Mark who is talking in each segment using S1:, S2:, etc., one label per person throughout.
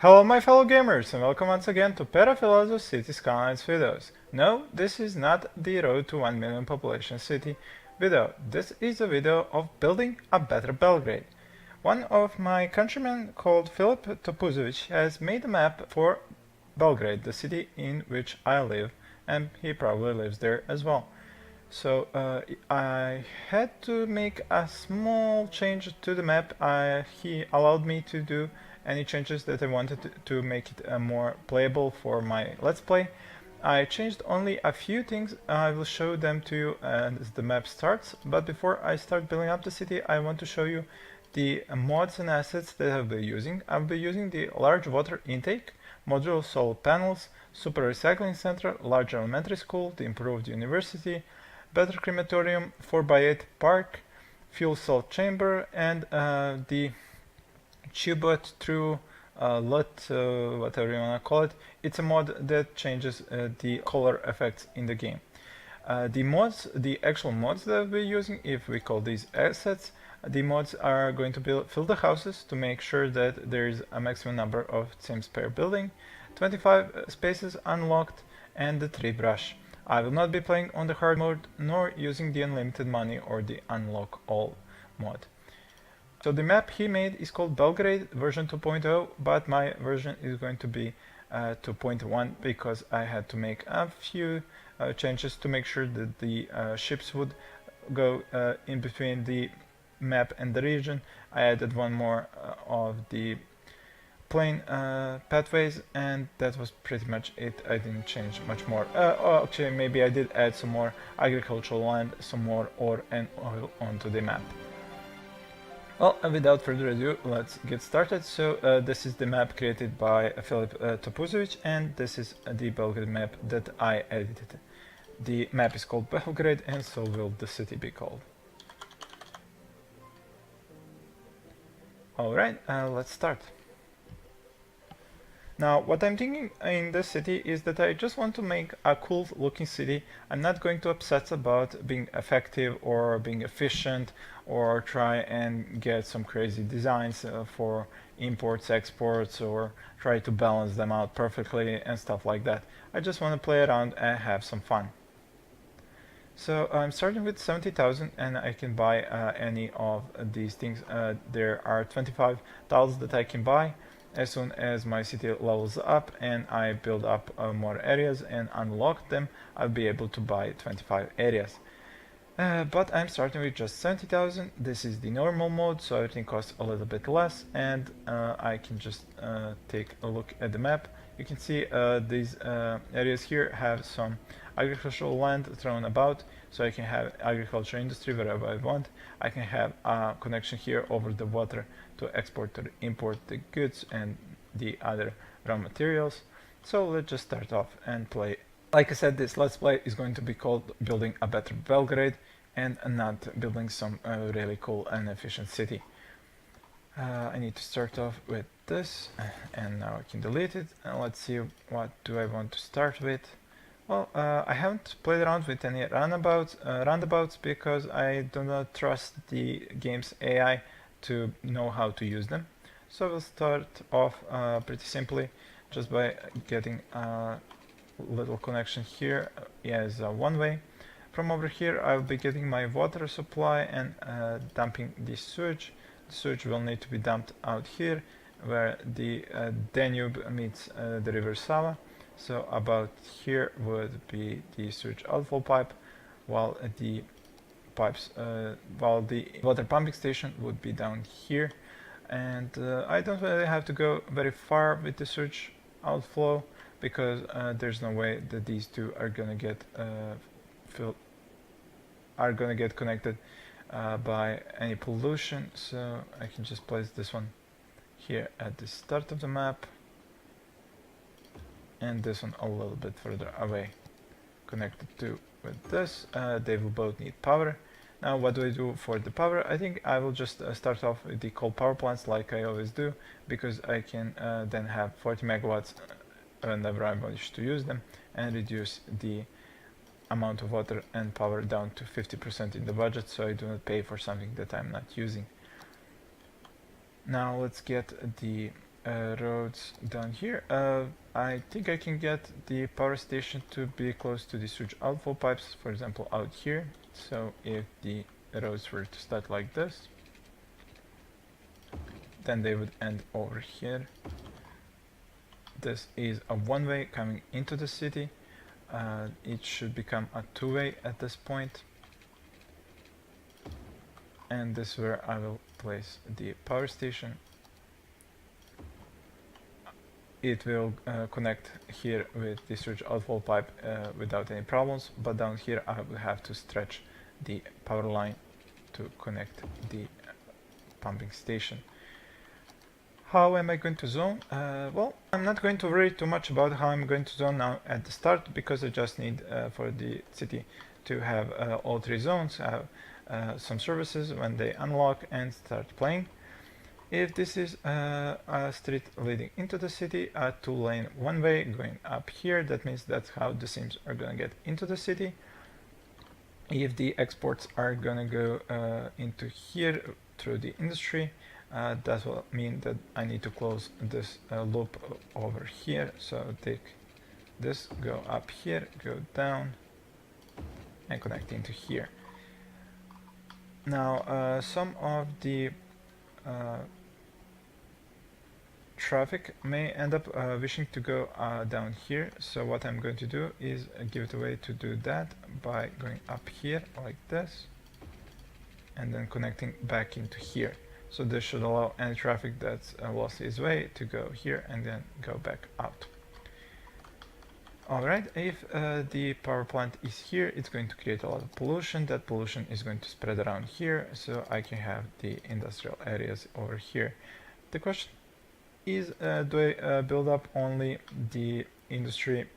S1: Hello my fellow gamers and welcome once again to Pedophilos Cities Skylines videos. No, this is not the road to 1 million population city video. This is a video of building a better Belgrade. One of my countrymen called Filip Topuzovic has made a map for Belgrade, the city in which I live, and he probably lives there as well. So I had to make a small change to the map. He allowed me to do any changes that I wanted to make it more playable for my Let's Play. I changed only a few things. I will show them to you as the map starts. But before I start building up the city, I want to show you the mods and assets that I'll be using. I'll be using the large water intake, modular solar panels, super recycling center, large elementary school, the improved university, better crematorium, 4x8 park, fuel cell chamber, and the Chubot through LUT, whatever you want to call it. It's a mod that changes the color effects in the game. The actual mods that we're using, if we call these assets, the mods are going to fill the houses to make sure that there is a maximum number of sims per building, 25 spaces unlocked, and the tree brush. I will not be playing on the hard mode, nor using the unlimited money or the unlock all mod. So the map he made is called Belgrade version 2.0, but my version is going to be 2.1 because I had to make a few changes to make sure that the ships would go in between the map and the region. I added one more of the plain pathways, and that was pretty much it. I didn't change much more. Actually, maybe I did add some more agricultural land, some more ore and oil onto the map. Well, without further ado, let's get started. So this is the map created by Filip Topuzovic, and this is the Belgrade map that I edited. The map is called Belgrade, and so will the city be called. Alright, let's start. Now, what I'm thinking in this city is that I just want to make a cool looking city. I'm not going to obsess about being effective or being efficient or try and get some crazy designs for imports, exports, or try to balance them out perfectly and stuff like that. I just want to play around and have some fun. So I'm starting with 70,000 and I can buy any of these things. There are 25 tiles that I can buy. As soon as my city levels up and I build up more areas and unlock them, I'll be able to buy 25 areas. But I'm starting with just 70,000. This is the normal mode, so everything costs a little bit less, and I can just take a look at the map. You can see these areas here have some agricultural land thrown about, so I can have agriculture industry wherever I want. I can have a connection here over the water to export or import the goods and the other raw materials. So let's just start off and play. Like I said, this Let's Play is going to be called Building a Better Belgrade and not building some really cool and efficient city. I need to start off with this, and now I can delete it. And let's see, what do I want to start with? Well, I haven't played around with any roundabouts because I do not trust the game's AI to know how to use them. So we'll start off pretty simply just by getting a little connection here as a one-way. From over here I'll be getting my water supply and dumping the sewage. The sewage will need to be dumped out here where the Danube meets the river Sava. So about here would be the sewage outflow pipe, while the water pumping station would be down here. And I don't really have to go very far with the sewage outflow because there's no way that these two are gonna get connected by any pollution. So I can just place this one here at the start of the map, and this one a little bit further away, connected to with this. They will both need power. Now what do I do for the power? I think I will just start off with the coal power plants like I always do, because I can then have 40 megawatts whenever I wish to use them, and reduce the amount of water and power down to 50% in the budget, so I do not pay for something that I'm not using. Now let's get the roads down here. I think I can get the power station to be close to the sewage outflow pipes, for example out here. So if the roads were to start like this, then they would end over here. This is a one-way coming into the city. It should become a two-way at this point. And this is where I will place the power station. It will connect here with the sewage outflow pipe without any problems, but down here I will have to stretch the power line to connect the pumping station. How am I going to zone? Well, I'm not going to worry too much about how I'm going to zone now at the start, because I just need for the city to have all three zones, have some services when they unlock and start playing. If this is a street leading into the city, a two-lane one-way going up here, that means that's how the sims are gonna get into the city. If the exports are gonna go into here through the industry, that will mean that I need to close this loop over here. So take this, go up here, go down, and connect into here. Now, some of the traffic may end up wishing to go down here, so what I'm going to do is give it a way to do that by going up here like this and then connecting back into here. So this should allow any traffic that's lost its way to go here and then go back out. Alright, if the power plant is here, it's going to create a lot of pollution. That pollution is going to spread around here, so I can have the industrial areas over here. The question is, do I build up only the industry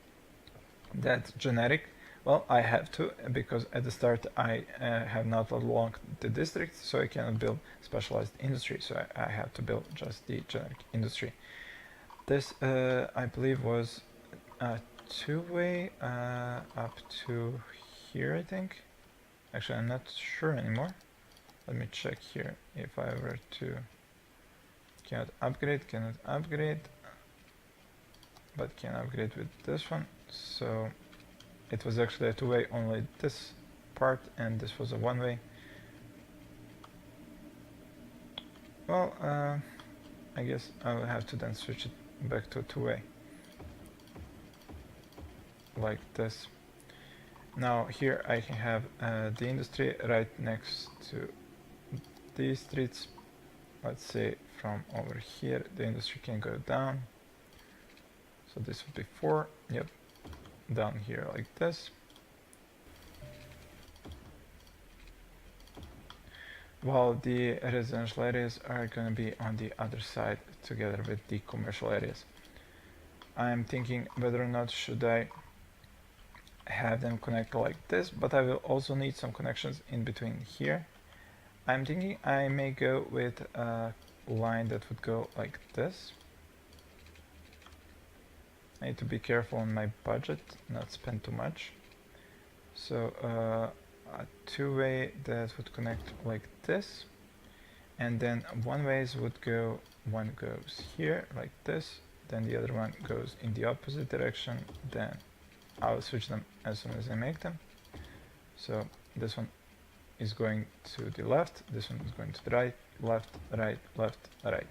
S1: that's generic? Well, I have to, because at the start I have not unlocked the district, so I cannot build specialized industry, so I have to build just the generic industry. This, I believe, was a two-way up to here, I think. Actually, I'm not sure anymore. Let me check here if I were to... cannot upgrade, but can upgrade with this one. So it was actually a two-way, only this part, and this was a one-way. Well, I guess I will have to then switch it back to a two-way, like this. Now here I can have the industry right next to these streets. Let's say from over here the industry can go down. So this would be 4, yep, down here like this. While the residential areas are going to be on the other side together with the commercial areas. I'm thinking whether or not should I have them connect like this, but I will also need some connections in between here. I'm thinking I may go with a line that would go like this. I need to be careful on my budget, not spend too much. So a two-way that would connect like this, and then one-ways would go, one goes here like this, then the other one goes in the opposite direction, then I'll switch them as soon as I make them. So this one is going to the left, this one is going to the right, left, right, left, right.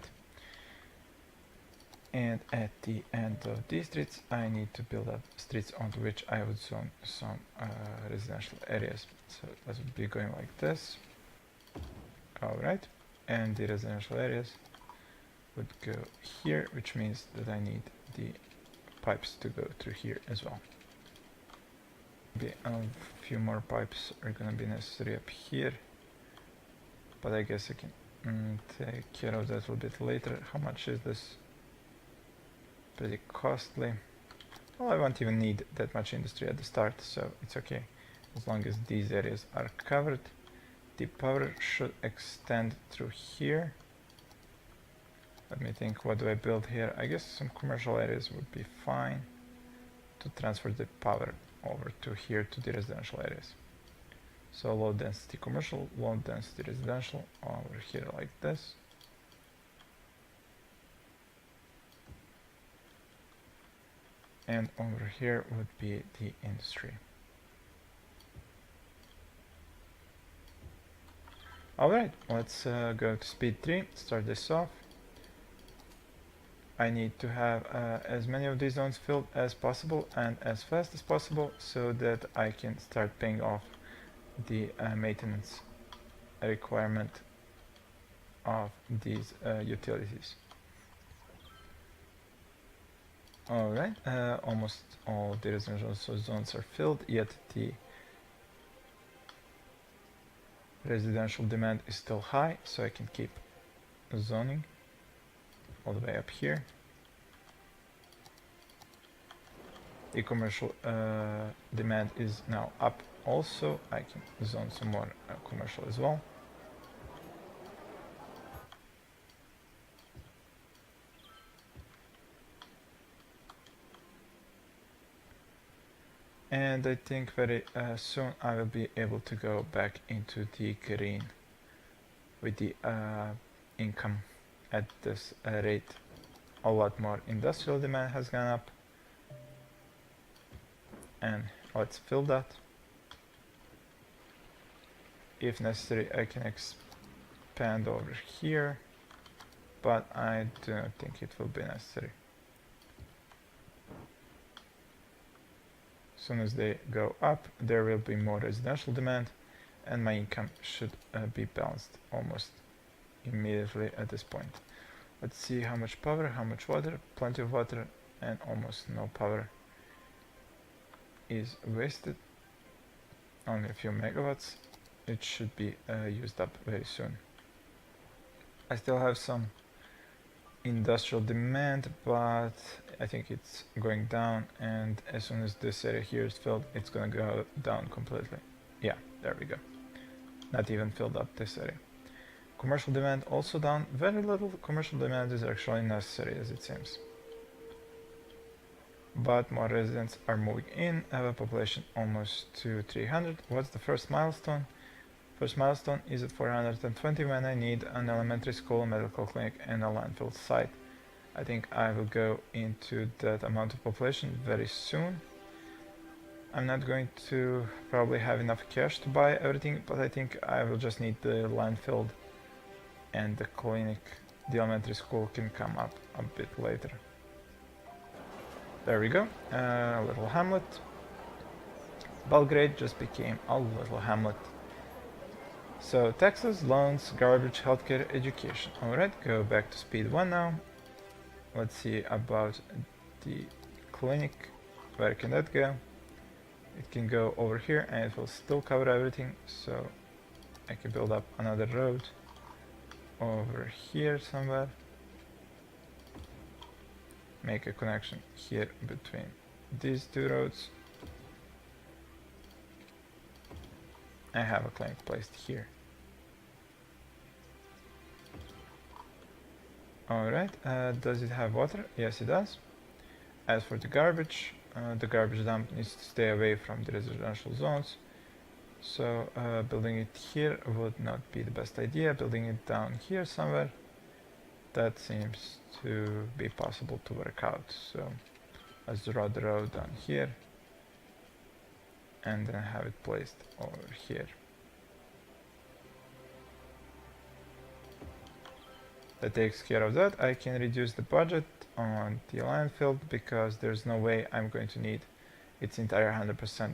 S1: And at the end of these streets, I need to build up streets onto which I would zone some residential areas. So that would be going like this. Alright, and the residential areas would go here, which means that I need the pipes to go through here as well. Maybe a few more pipes are gonna be necessary up here, but I guess I can take care of that a little bit later. How much is this? Pretty costly. Well, I won't even need that much industry at the start, so it's okay as long as these areas are covered. The power should extend through here. Let me think, what do I build here? I guess some commercial areas would be fine to transfer the power over to here to the residential areas. So low density commercial, low density residential over here like this. and over here would be the industry. Alright, let's go to speed 3, start this off. I need to have as many of these zones filled as possible and as fast as possible so that I can start paying off the maintenance requirement of these utilities. Alright, almost all the residential zones are filled, yet the residential demand is still high, so I can keep zoning all the way up here. The commercial demand is now up also. I can zone some more commercial as well. And I think very soon I will be able to go back into the green with the income at this rate. A lot more industrial demand has gone up, and let's fill that. If necessary, I can expand over here, but I do not think it will be necessary. As soon as they go up, there will be more residential demand, and my income should be balanced almost immediately at this point. Let's see how much power, how much water. Plenty of water and almost no power is wasted. Only a few megawatts. It should be used up very soon. I still have some industrial demand, but I think it's going down, and as soon as this area here is filled, it's gonna go down completely. Yeah, there we go. Not even filled up this area. Commercial demand also down. Very little commercial demand is actually necessary, as it seems. But more residents are moving in. I have a population almost to 300. What's the first milestone? First milestone is at 420 when I need an elementary school, a medical clinic, and a landfill site. I think I will go into that amount of population very soon. I'm not going to probably have enough cash to buy everything, but I think I will just need the landfill, and the clinic, the elementary school, can come up a bit later. There we go, a little hamlet. Belgrade just became a little hamlet. So taxes, loans, garbage, healthcare, education. Alright, go back to speed 1 now. Let's see about the clinic. Where can that go? It can go over here and it will still cover everything, so I can build up another road over here somewhere. Make a connection here between these two roads. I have a clinic placed here. Alright, does it have water? Yes, it does. As for the garbage dump needs to stay away from the residential zones. So building it here would not be the best idea. Building it down here somewhere, that seems to be possible to work out. So let's draw the road down here and then have it placed over here. That takes care of that. I can reduce the budget on the landfill because there's no way I'm going to need its entire 100%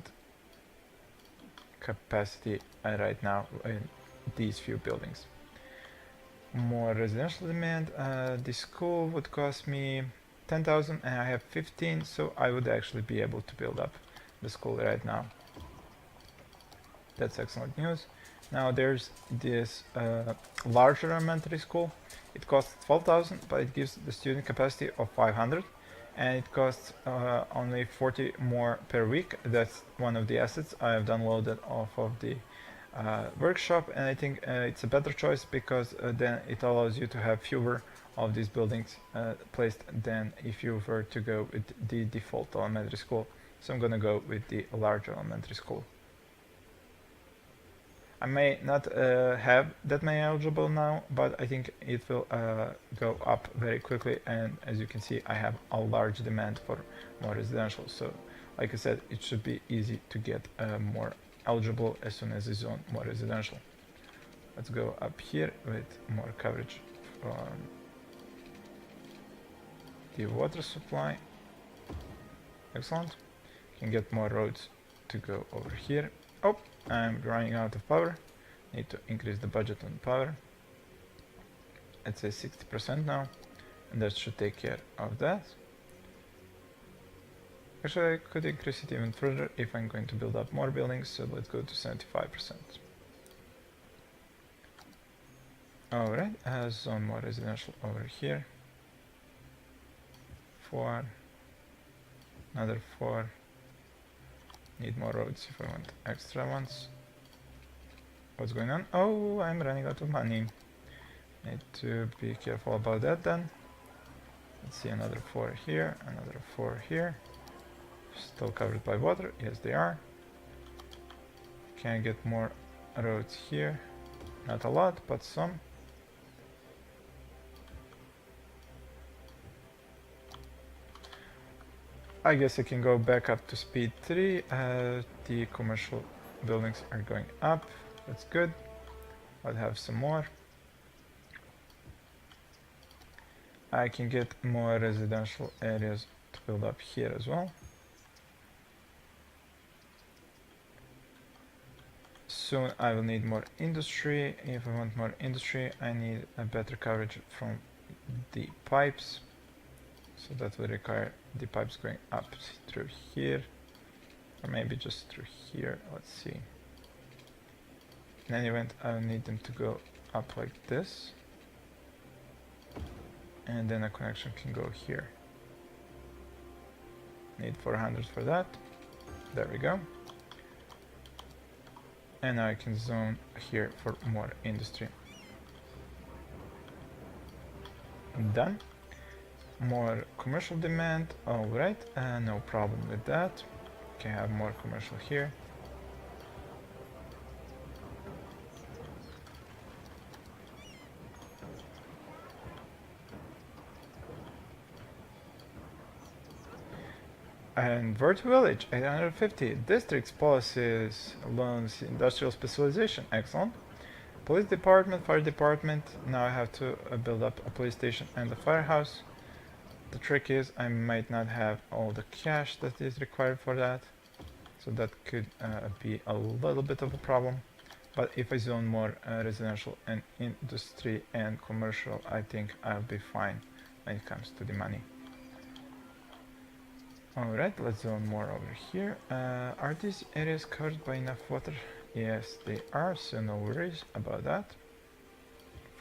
S1: capacity right now in these few buildings. More residential demand. The school would cost me 10,000 and I have 15, so I would actually be able to build up the school right now. That's excellent news. Now there's this larger elementary school. It costs 12,000, but it gives the student capacity of 500, and it costs only 40 more per week. That's one of the assets I have downloaded off of the workshop, and I think it's a better choice because then it allows you to have fewer of these buildings placed than if you were to go with the default elementary school. So I'm gonna go with the larger elementary school. I may not have that many eligible now, but I think it will go up very quickly, and as you can see I have a large demand for more residential, so like I said, it should be easy to get more eligible as soon as I zone more residential. Let's go up here with more coverage from the water supply. Excellent. Can get more roads to go over here. Oh, I'm running out of power. Need to increase the budget on power. Let's say 60% now, and that should take care of that. Actually, I could increase it even further if I'm going to build up more buildings, so let's go to 75%. Alright, zone more residential over here. 4. Another 4. Need more roads if I want extra ones. What's going on? Oh, I'm running out of money. Need to be careful about that then. Let's see, another 4 here, another 4 here. Still covered by water. Yes, they are. Can I get more roads here? Not a lot, but some. I guess I can go back up to speed 3. The commercial buildings are going up. That's good. I'll have some more. I can get more residential areas to build up here as well. Soon I will need more industry. If I want more industry, I need a better coverage from the pipes. So that will require the pipes going up through here, or maybe just through here. Let's see. In any event, I'll need them to go up like this, and then a connection can go here. Need 400 for that. There we go. And now I can zone here for more industry. Done. More commercial demand. Alright, no problem with that. Can have more commercial here. And Virtu Village, 850. Districts, policies, loans, industrial specialization. Excellent. Police department, fire department. Now I have to build up a police station and a firehouse. The trick is I might not have all the cash that is required for that, so that could be a little bit of a problem. But if I zone more residential and industry and commercial, I think I'll be fine when it comes to the money. Alright, let's zone more over here. Are these areas covered by enough water? Yes, they are, so no worries about that.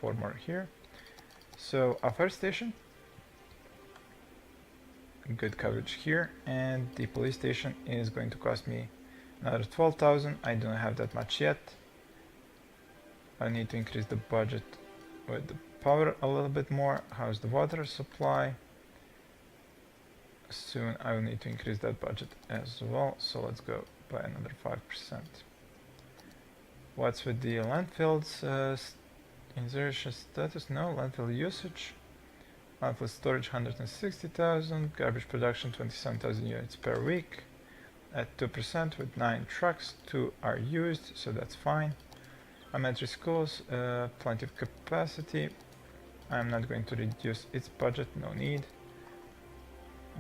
S1: 4 more here. So a fire station. Good coverage here, and the police station is going to cost me another 12,000. I don't have that much yet. I need to increase the budget with the power a little bit more. How's the water supply? Soon I will need to increase that budget as well, so let's go by another 5%. What's with the landfills? Insertion status? No. Landfill usage. Landfill storage 160,000, garbage production 27,000 units per week at 2% with 9 trucks. 2 are used, so that's fine. Elementary schools, plenty of capacity. I'm not going to reduce its budget, no need.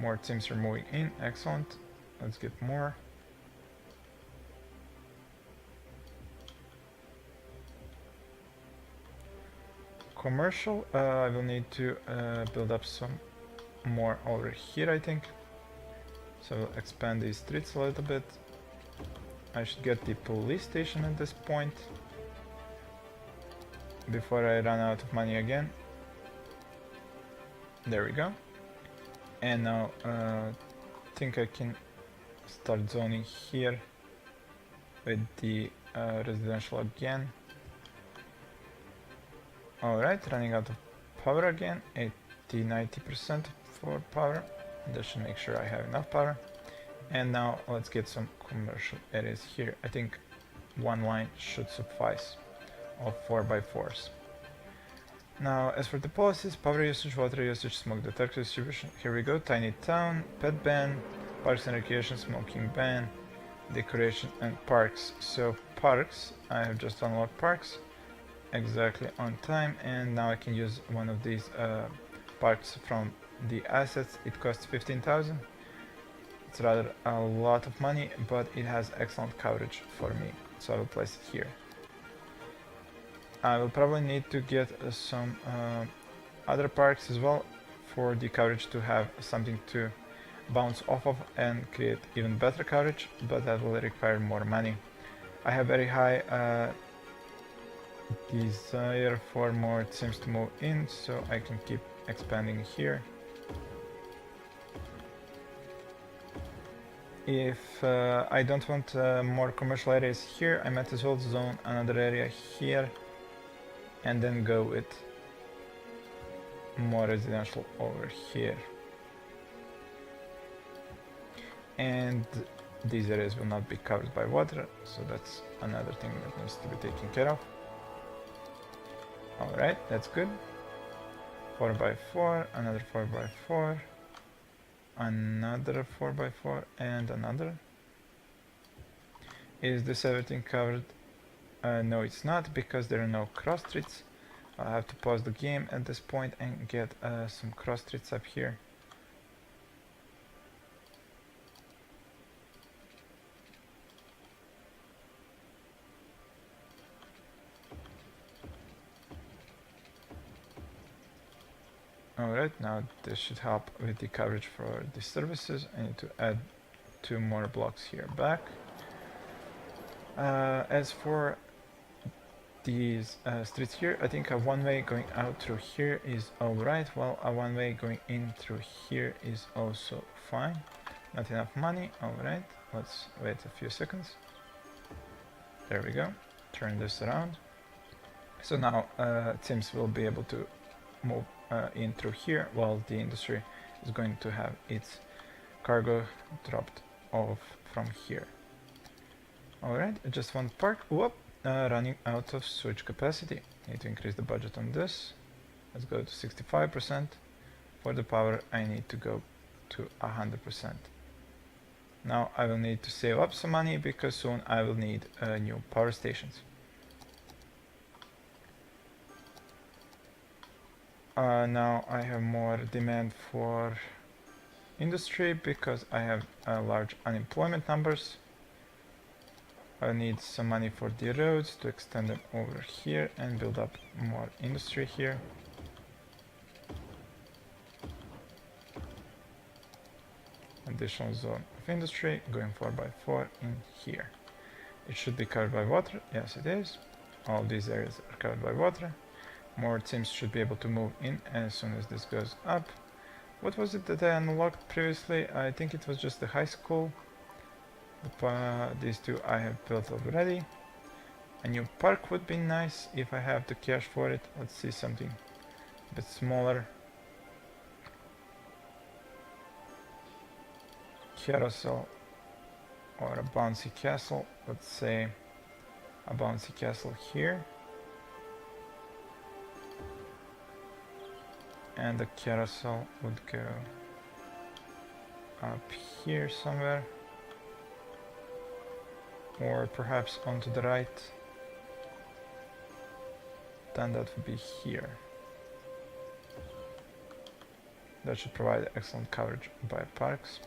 S1: More teams are moving in, excellent. Let's get more. Commercial, I will need to build up some more over here, I think. So we'll expand these streets a little bit. I should get the police station at this point before I run out of money again. There we go. And now I think I can start zoning here with the residential again. Alright, running out of power again, 80-90% for power. That should make sure I have enough power. And now let's get some commercial areas here. I think one line should suffice of 4x4s. Now, as for the policies, power usage, water usage, smoke detector distribution, here we go. Tiny town, pet ban, parks and recreation, smoking ban, decoration and parks. So parks, I have just unlocked parks exactly on time, and now I can use one of these parks from the assets. It costs 15,000. It's rather a lot of money, but it has excellent coverage for me, so I will place it here. I will probably need to get some other parks as well for the coverage to have something to bounce off of and create even better coverage, but that will require more money. I have very high desire for more teams to move in, so I can keep expanding here. If I don't want more commercial areas here, I might as well zone another area here and then go with more residential over here. And these areas will not be covered by water, so that's another thing that needs to be taken care of. Alright, that's good. 4x4, another 4x4, another 4x4, and another. Is this everything covered? No, it's not, because there are no cross streets. I'll have to pause the game at this point and get some cross streets up here. Alright, now this should help with the coverage for the services. I need to add 2 more blocks here back. As for these streets here, I think a one-way going out through here is alright, while a one-way going in through here is also fine. Not enough money, alright, let's wait a few seconds. There we go, turn this around. So now teams will be able to move in through here, while the industry is going to have its cargo dropped off from here. Alright, just one park. Whoop! Running out of sewage capacity. Need to increase the budget on this. Let's go to 65%. For the power, I need to go to 100%. Now I will need to save up some money, because soon I will need new power stations. Now I have more demand for industry, because I have large unemployment numbers. I need some money for the roads to extend them over here and build up more industry here. Additional zone of industry going 4x4 in here. It should be covered by water. Yes, it is. All these areas are covered by water. More teams should be able to move in as soon as this goes up. What was it that I unlocked previously? I think it was just the high school. These two I have built already. A new park would be nice if I have the cash for it. Let's see something a bit smaller. Carousel or a bouncy castle. Let's say a bouncy castle here. And the carousel would go up here somewhere. Or perhaps onto the right. Then that would be here. That should provide excellent coverage by parks.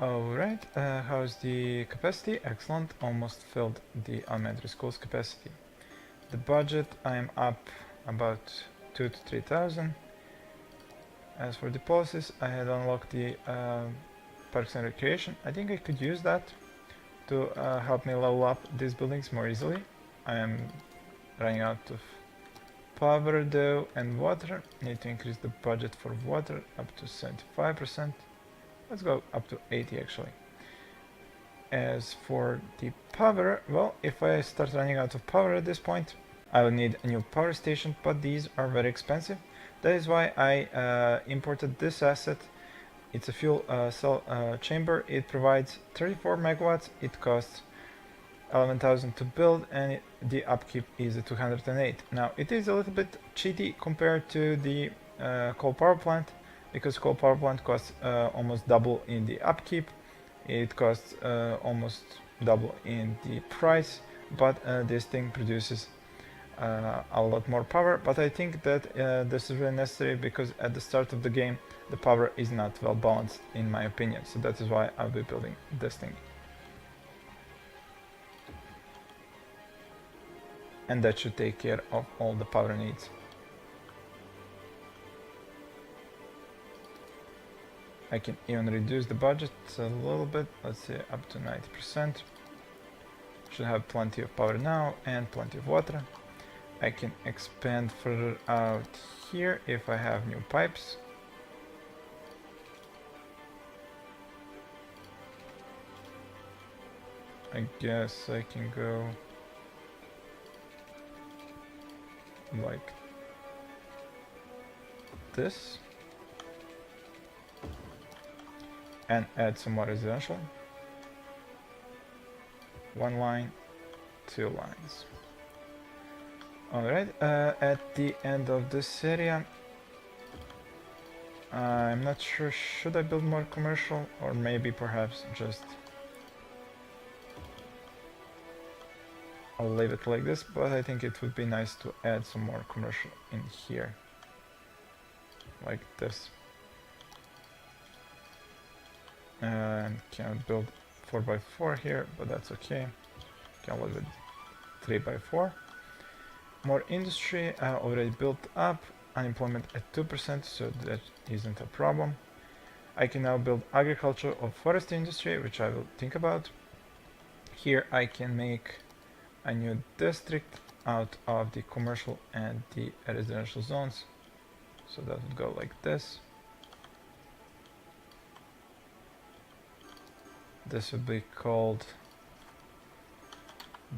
S1: Alright, how's the capacity? Excellent, almost filled the elementary school's capacity. The budget, I'm up about 2,000 to 3,000. As for the policies, I had unlocked the parks and recreation. I think I could use that to help me level up these buildings more easily. I am running out of power though and water. Need to increase the budget for water up to 75%. Let's go up to 80 actually. As for the power, well, if I start running out of power at this point, I will need a new power station, but these are very expensive. That is why I imported this asset. It's a fuel cell chamber. It provides 34 megawatts. It costs 11,000 to build, and the upkeep is 208. Now it is a little bit cheaty compared to the coal power plant, because coal power plant costs almost double in the upkeep. It costs almost double in the price, but this thing produces a lot more power. But I think that this is really necessary, because at the start of the game the power is not well balanced, in my opinion. So that is why I'll be building this thing. And that should take care of all the power needs. I can even reduce the budget a little bit, let's say up to 90%. Should have plenty of power now and plenty of water. I can expand further out here if I have new pipes. I guess I can go like this and add some more residential. One line, two lines. Alright, at the end of this area, I'm not sure, should I build more commercial, or maybe perhaps just I'll leave it like this, but I think it would be nice to add some more commercial in here, like this. And can't build 4x4 here, but that's okay. Can live with 3x4. More industry already built up. Unemployment at 2%, so that isn't a problem. I can now build agriculture or forest industry, which I will think about. Here I can make a new district out of the commercial and the residential zones. So that would go like this. This would be called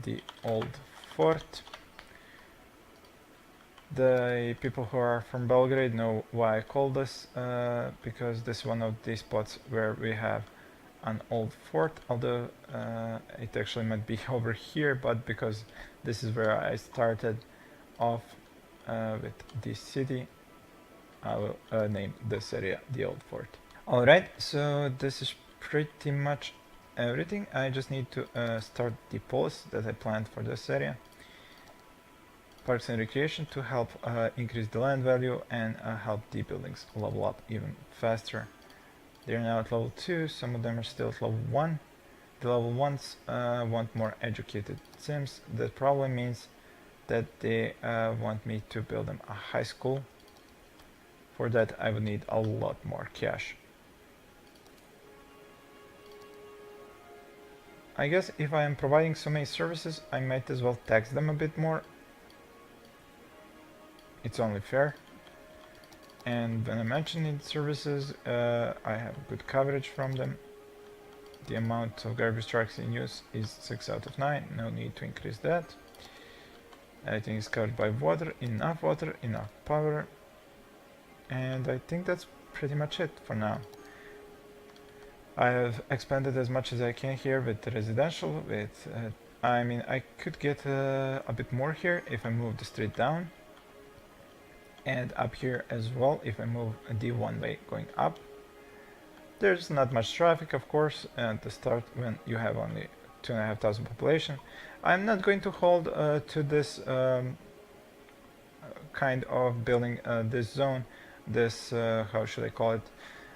S1: the Old Fort. The people who are from Belgrade know why I call this, because this is one of the spots where we have an old fort, although it actually might be over here, but because this is where I started off with this city, I will name this area the Old Fort. Alright, so this is pretty much everything. I just need to start the policy that I planned for this area. Parks and recreation to help increase the land value and help the buildings level up even faster. They're now at level 2, some of them are still at level 1. The level 1s want more educated sims. That probably means that they want me to build them a high school. For that I would need a lot more cash. I guess if I am providing so many services, I might as well tax them a bit more. It's only fair. And when I mention services, I have good coverage from them. The amount of garbage trucks in use is 6 out of 9, no need to increase that. Everything is covered by water, enough power, and I think that's pretty much it for now. I have expanded as much as I can here with the residential, I mean, I could get a bit more here if I move the street down. And up here as well, if I move the one way going up. There's not much traffic, of course, at the start when you have only 2,500 population. I'm not going to hold to this kind of building this zone, this, how should I call it,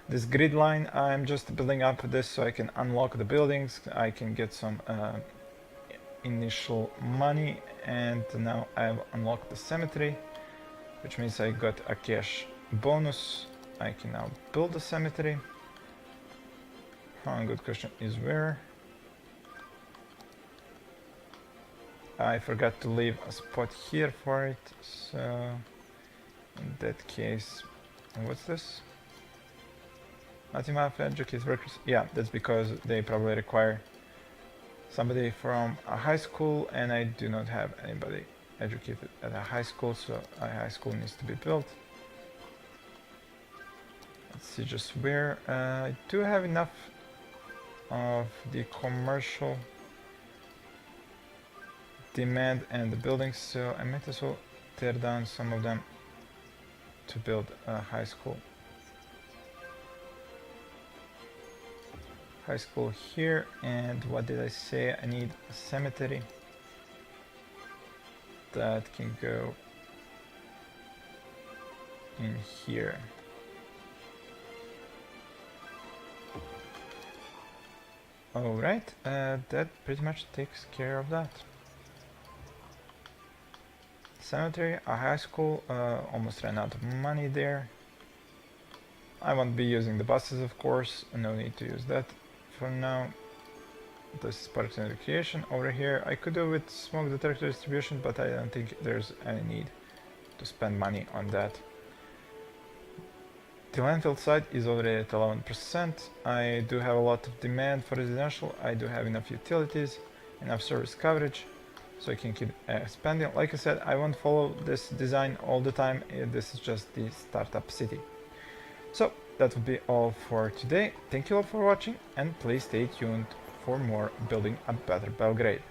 S1: this grid line. I'm just building up this so I can unlock the buildings, I can get some initial money, and now I've unlocked the cemetery, which means I got a cash bonus. I can now build a cemetery. Good question is where? I forgot to leave a spot here for it, so in that case, what's this? Not enough educated workers. Yeah, that's because they probably require somebody from a high school, and I do not have anybody educated at a high school, so a high school needs to be built. Let's see just where. I do have enough of the commercial. demand and the buildings, so I might as well tear down some of them to build a high school. High school here, and what did I say? I need a cemetery that can go in here. Alright, that pretty much takes care of that. Cemetery, a high school, almost ran out of money there. I won't be using the buses, of course, no need to use that for now. This is parks and recreation over here. I could do with smoke detector distribution, but I don't think there's any need to spend money on that. The landfill site is already at 11%. I do have a lot of demand for residential. I do have enough utilities, enough service coverage, so I can keep expanding. Like I said, I won't follow this design all the time. This is just the startup city. So that would be all for today. Thank you all for watching, and please stay tuned for more Building a Better Belgrade.